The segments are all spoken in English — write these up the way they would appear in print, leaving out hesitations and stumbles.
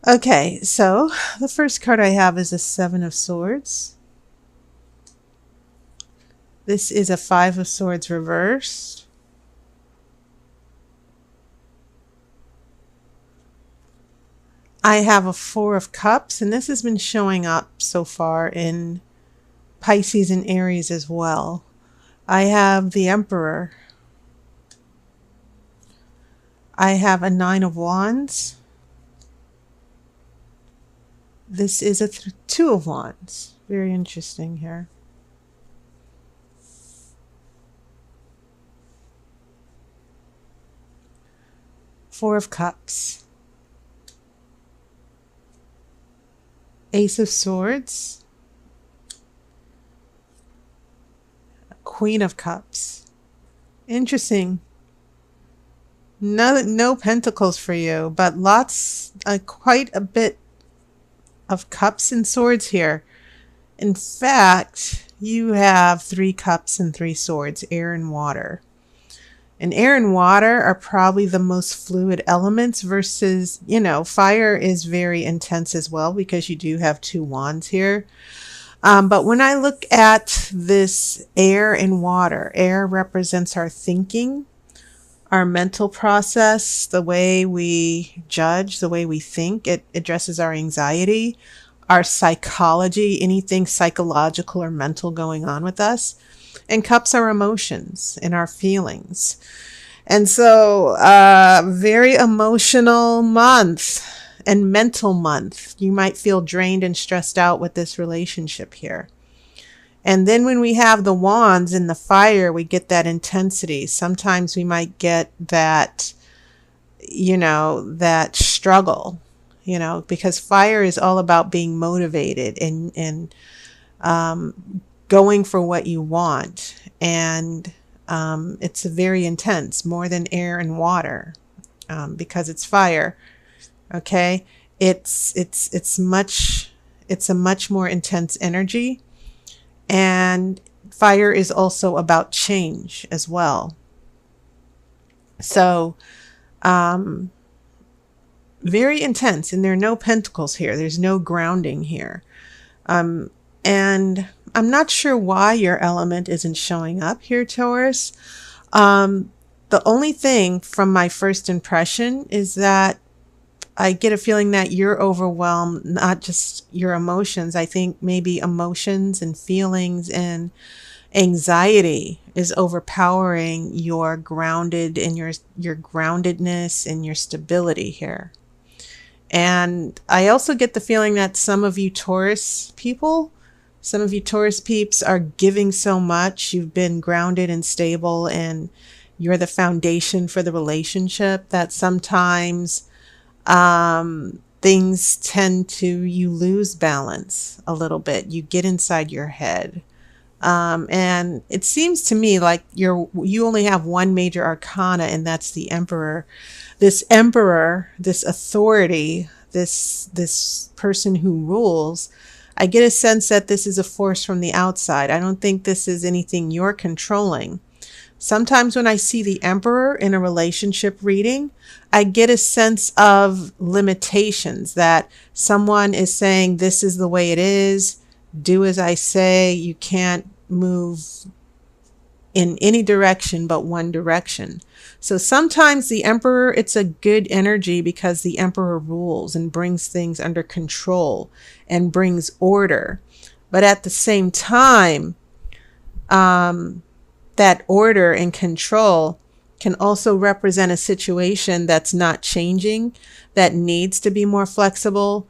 Okay, so the first card I have is a Seven of Swords. This is a Five of Swords reversed. I have a Four of Cups, and this has been showing up so far in Pisces and Aries as well. I have the Emperor. I have a Nine of Wands. This is a Two of Wands. Very interesting here. Four of Cups. Ace of Swords. Queen of Cups. Interesting. No pentacles for you, but quite a bit of cups and swords here. In fact, you have 3 cups and 3 swords, air and water. And air and water are probably the most fluid elements versus, fire is very intense as well because you do have 2 wands here. But when I look at this air and water, air represents our thinking, our mental process, the way we judge, the way we think. It addresses our anxiety, our psychology, anything psychological or mental going on with us. And cups are emotions and our feelings. And so, very emotional month and mental month. You might feel drained and stressed out with this relationship here. And then when we have the wands and the fire, we get that intensity. Sometimes we might get that, that struggle, because fire is all about being motivated and going for what you want. And it's very intense, more than air and water, because it's fire. Okay. It's a much more intense energy. And fire is also about change as well. So, very intense. And there are no pentacles here. There's no grounding here. And I'm not sure why your element isn't showing up here, Taurus. The only thing from my first impression is that I get a feeling that you're overwhelmed, not just your emotions. I think maybe emotions and feelings and anxiety is overpowering your grounded and your groundedness and your stability here. And I also get the feeling that some of you Taurus peeps are giving so much. You've been grounded and stable and you're the foundation for the relationship that sometimes things tend to, you lose balance a little bit. You get inside your head. And it seems to me like you only have one major arcana, and that's the Emperor. This Emperor, this authority, this person who rules, I get a sense that this is a force from the outside. I don't think this is anything you're controlling. Sometimes when I see the Emperor in a relationship reading, I get a sense of limitations, that someone is saying, this is the way it is, do as I say, you can't move in any direction but one direction. So sometimes the Emperor, it's a good energy because the Emperor rules and brings things under control and brings order. But at the same time, that order and control can also represent a situation that's not changing, that needs to be more flexible.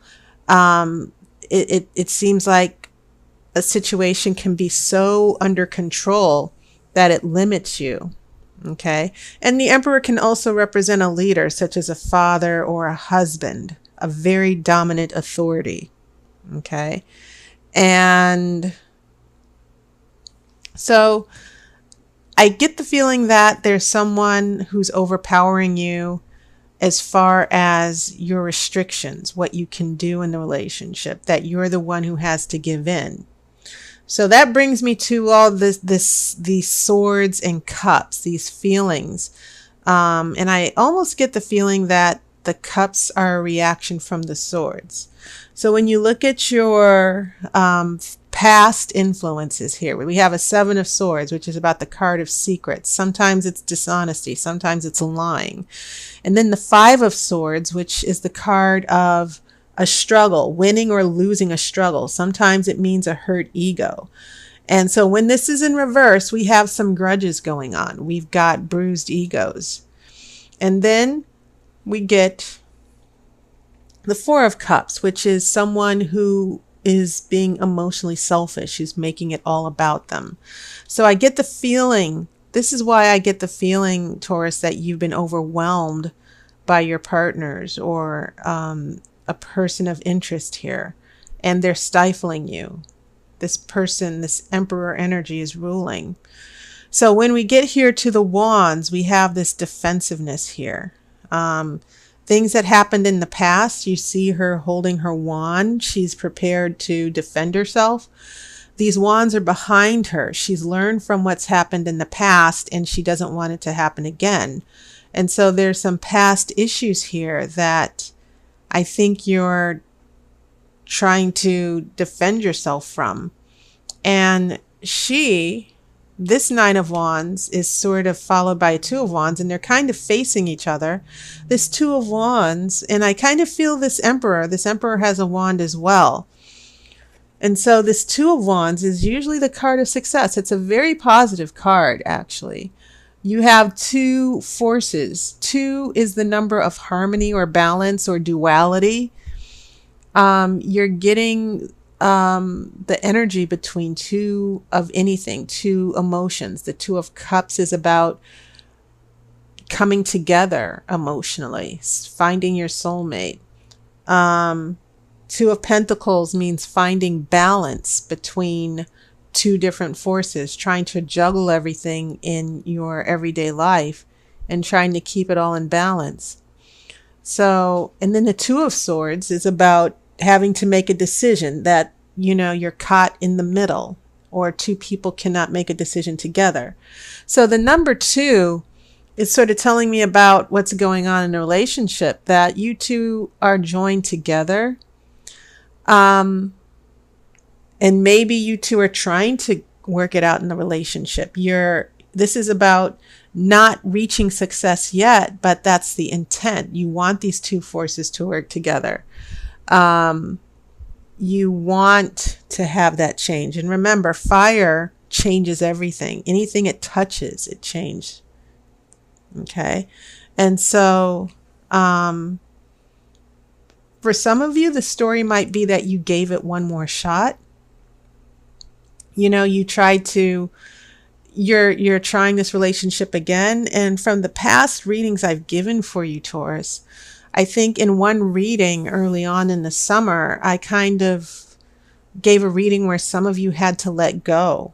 It seems like a situation can be so under control that it limits you. Okay. And the Emperor can also represent a leader, such as a father or a husband, a very dominant authority. Okay. And so I get the feeling that there's someone who's overpowering you as far as your restrictions, what you can do in the relationship, that you're the one who has to give in. So that brings me to all these swords and cups, these feelings. And I almost get the feeling that the cups are a reaction from the swords. So when you look at your past influences here, we have a 7 of swords, which is about the card of secrets. Sometimes it's dishonesty, sometimes it's lying. And then the 5 of swords, which is the card of a struggle, winning or losing a struggle. Sometimes it means a hurt ego. And so when this is in reverse, we have some grudges going on. We've got bruised egos. And then we get the 4 of cups, which is someone who is being emotionally selfish, who's making it all about them. So I get the feeling, this is why I get the feeling, Taurus, that you've been overwhelmed by your partners or a person of interest here, and they're stifling you. This person, this emperor energy is ruling. So when we get here to the wands, we have this defensiveness here. Things that happened in the past, you see her holding her wand. She's prepared to defend herself. These wands are behind her. She's learned from what's happened in the past, and she doesn't want it to happen again. And so there's some past issues here that I think you're trying to defend yourself from. And this 9 of wands is sort of followed by a 2 of wands, and they're kind of facing each other. This 2 of wands, and I kind of feel this emperor has a wand as well. And so this 2 of wands is usually the card of success. It's a very positive card, actually. You have 2 forces. 2 is the number of harmony or balance or duality. You're getting the energy between 2 of anything, 2 emotions. The 2 of cups is about coming together emotionally, finding your soulmate. 2 of pentacles means finding balance between 2 different forces, trying to juggle everything in your everyday life and trying to keep it all in balance. So, and then the 2 of swords is about having to make a decision that, you're caught in the middle, or 2 people cannot make a decision together. So the number 2 is sort of telling me about what's going on in a relationship, that you 2 are joined together. And maybe you 2 are trying to work it out in the relationship. This is about not reaching success yet, but that's the intent. You want these 2 forces to work together. You want to have that change. And remember, fire changes everything. Anything it touches, it changes. Okay. And so, for some of you, the story might be that you gave it one more shot. You tried to, you're trying this relationship again. And from the past readings I've given for you, Taurus, I think in one reading early on in the summer, I kind of gave a reading where some of you had to let go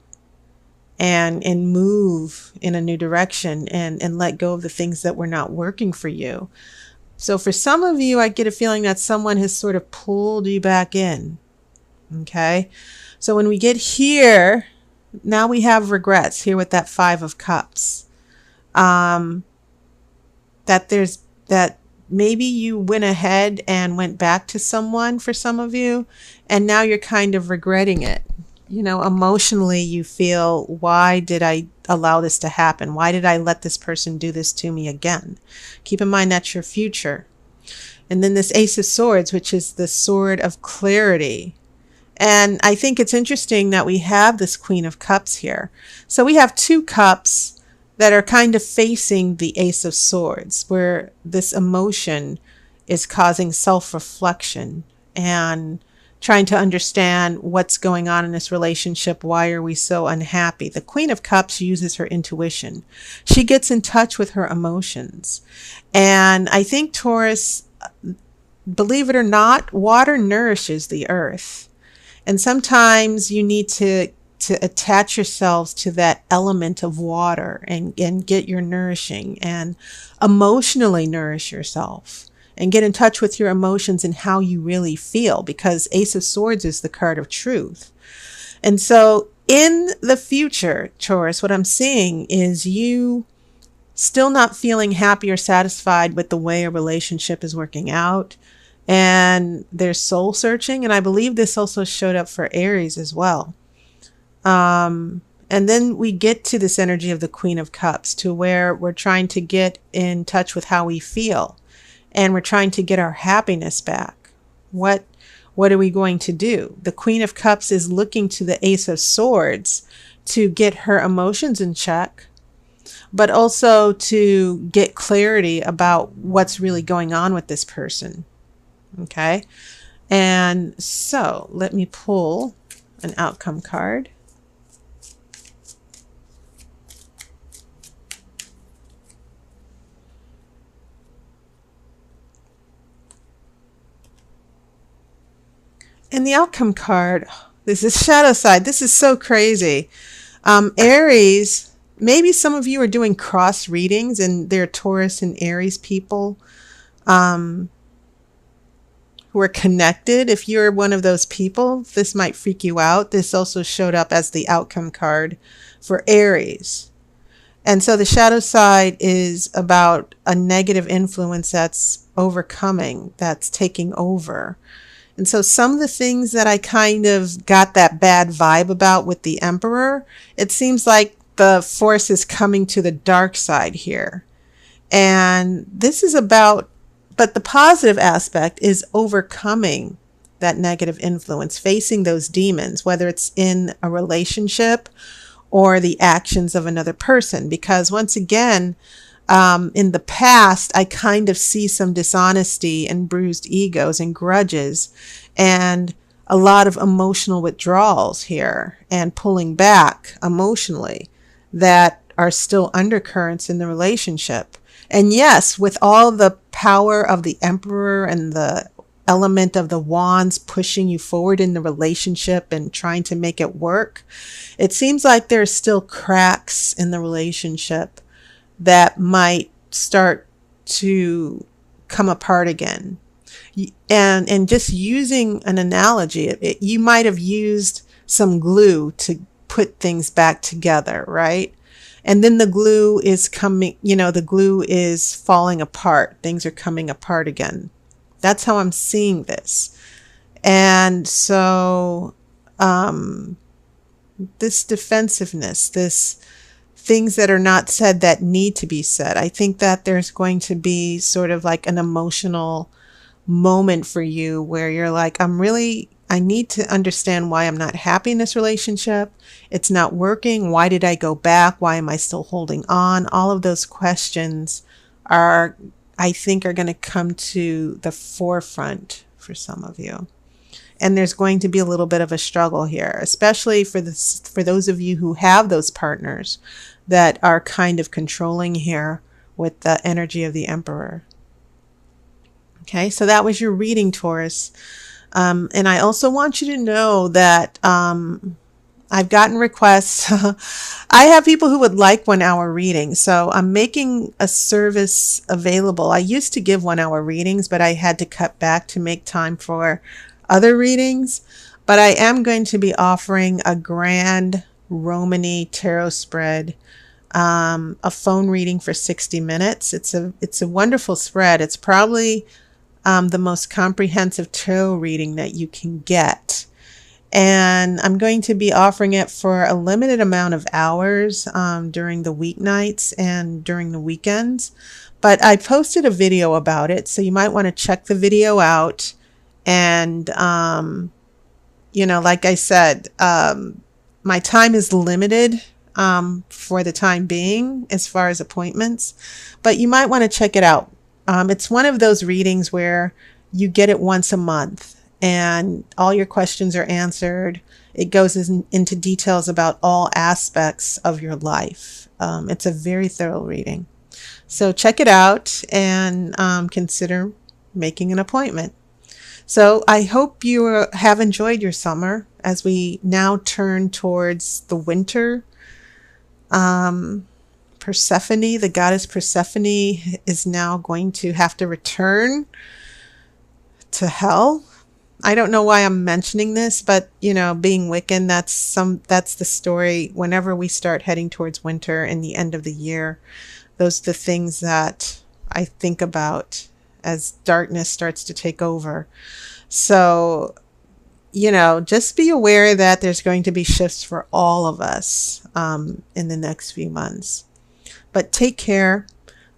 and move in a new direction and let go of the things that were not working for you. So for some of you, I get a feeling that someone has sort of pulled you back in. Okay. So when we get here, now we have regrets here with that 5 of cups. That maybe you went ahead and went back to someone for some of you, and now you're kind of regretting it. Emotionally you feel, why did I allow this to happen? Why did I let this person do this to me again? Keep in mind that's your future. And then this Ace of Swords, which is the sword of clarity. And I think it's interesting that we have this Queen of Cups here. So we have 2 cups that are kind of facing the Ace of Swords, where this emotion is causing self-reflection and trying to understand what's going on in this relationship. Why are we so unhappy? The Queen of Cups uses her intuition. She gets in touch with her emotions. And I think, Taurus, believe it or not, water nourishes the earth. And sometimes you need to attach yourselves to that element of water and get your nourishing and emotionally nourish yourself and get in touch with your emotions and how you really feel, because Ace of Swords is the card of truth. And so in the future, Taurus, what I'm seeing is you still not feeling happy or satisfied with the way a relationship is working out. And they're soul searching. And I believe this also showed up for Aries as well. And then we get to this energy of the Queen of Cups, to where we're trying to get in touch with how we feel. And we're trying to get our happiness back. What are we going to do? The Queen of Cups is looking to the Ace of Swords to get her emotions in check, but also to get clarity about what's really going on with this person. Okay. And so let me pull an outcome card. And the outcome card, this is shadow side. This is so crazy. Aries, maybe some of you are doing cross readings and they're Taurus and Aries people who are connected. If you're one of those people, this might freak you out. This also showed up as the outcome card for Aries. And so the shadow side is about a negative influence that's overcoming, that's taking over. And so some of the things that I kind of got that bad vibe about with the Emperor, it seems like the force is coming to the dark side here. And this is about, but the positive aspect is overcoming that negative influence, facing those demons, whether it's in a relationship or the actions of another person. Because once again, in the past, I kind of see some dishonesty and bruised egos and grudges and a lot of emotional withdrawals here and pulling back emotionally that are still undercurrents in the relationship. And yes, with all the power of the Emperor and the element of the wands pushing you forward in the relationship and trying to make it work, it seems like there's still cracks in the relationship that might start to come apart again. And just using an analogy, you might have used some glue to put things back together, right? And then the glue is coming, the glue is falling apart. Things are coming apart again. That's how I'm seeing this. And so this defensiveness, this things that are not said that need to be said. I think that there's going to be sort of like an emotional moment for you where you're like, I need to understand why I'm not happy in this relationship. It's not working. Why did I go back? Why am I still holding on? All of those questions I think are going to come to the forefront for some of you. And there's going to be a little bit of a struggle here, especially for those of you who have those partners that are kind of controlling here with the energy of the Emperor. Okay, so that was your reading, Taurus. And I also want you to know that I've gotten requests. I have people who would like 1 hour readings. So I'm making a service available. I used to give 1 hour readings, but I had to cut back to make time for other readings. But I am going to be offering a grand Romany tarot spread, a phone reading for 60 minutes. It's a wonderful spread. It's probably the most comprehensive tarot reading that you can get. And I'm going to be offering it for a limited amount of hours during the weeknights and during the weekends. But I posted a video about it, so you might want to check the video out. And, like I said, my time is limited for the time being as far as appointments, but you might want to check it out. It's one of those readings where you get it once a month and all your questions are answered. It goes into details about all aspects of your life. It's a very thorough reading. So check it out and consider making an appointment. So I hope you have enjoyed your summer as we now turn towards the winter. Persephone, the goddess Persephone, is now going to have to return to hell. I don't know why I'm mentioning this, but being Wiccan, that's the story. Whenever we start heading towards winter and the end of the year, Those are the things that I think about as darkness starts to take over. So, just be aware that there's going to be shifts for all of us in the next few months. But take care.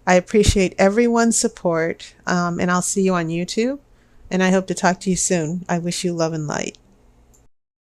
I appreciate everyone's support, and I'll see you on YouTube. And I hope to talk to you soon. I wish you love and light.